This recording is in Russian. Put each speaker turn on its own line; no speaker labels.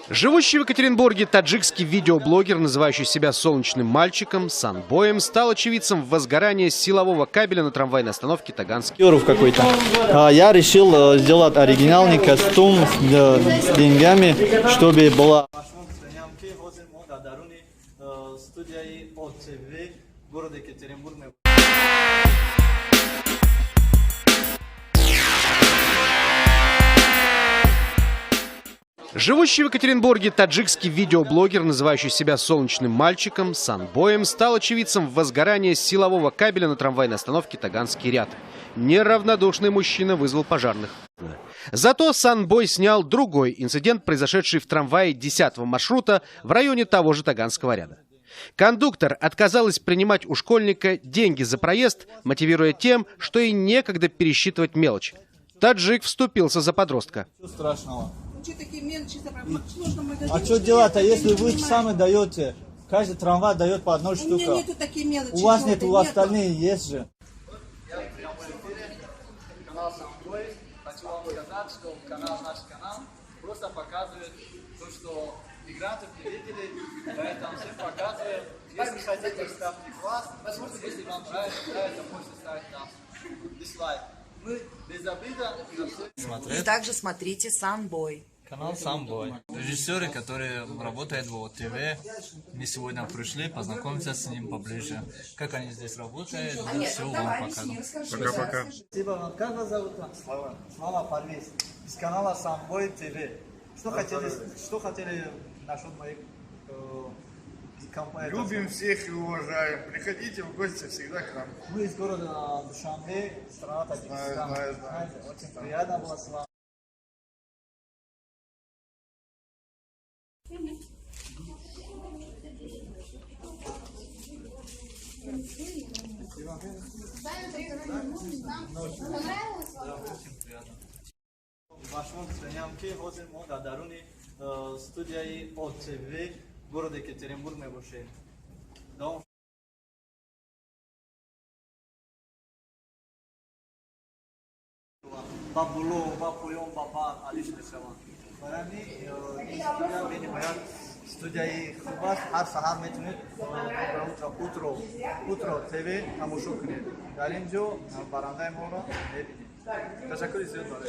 Живущий в Екатеринбурге таджикский видеоблогер, называющий себя солнечным мальчиком, Санбоем, стал очевидцем возгорания силового кабеля на трамвайной остановке Таганский.
Какой-то. Я решил сделать оригинальный костюм с деньгами, чтобы была...
Живущий в Екатеринбурге таджикский видеоблогер, называющий себя солнечным мальчиком, Санбоем, стал очевидцем возгорания силового кабеля на трамвайной остановке Таганский ряд. Неравнодушный мужчина вызвал пожарных. Зато Санбой снял другой инцидент, произошедший в трамвае 10-го маршрута в районе того же Таганского ряда. Кондуктор отказалась принимать у школьника деньги за проезд, мотивируя тем, что ей некогда пересчитывать мелочь. Таджик вступился за подростка.
Страшного. А что делать, если вы сами даете? Каждый трамвай дает по одной штуке. У меня нету таких мелочей. У вас нет, у остальных есть же.
Канал Санбой. Хочу вам сказать, что наш канал просто показывает то, что мигранты приветили, поэтому всем показываем. Если хотите, ставьте класс. Если вам нравится, можете ставить нам дизлайк. Мы без обида на все.
И также смотрите Санбой.
Канал Санбой. Режиссеры, которые работают в ТВ, мы сегодня пришли познакомиться с ним поближе. Как они здесь работают, все вам покажем.
Пока-пока. Спасибо. Как вас зовут? Слава. Слава Парвиз. Из канала Санбой ТВ. Что хотели насчет моих компаний?
Любим всех и уважаем. Приходите в гости всегда к нам.
Мы из города Душанбе, страна Таджикистан.
Знаю.
Очень приятно было с вами. Вашему стрелянке ходим на даруни студии ОТВ города Екатеринбург мы вышли. Бабуло, бабуем, баба, алишный шаман. Барани, студия меня моя студия хубас, хар сахар метнет утро ТВ тамошокне. Даринджо барандай мора. Teşekkür ediyorum.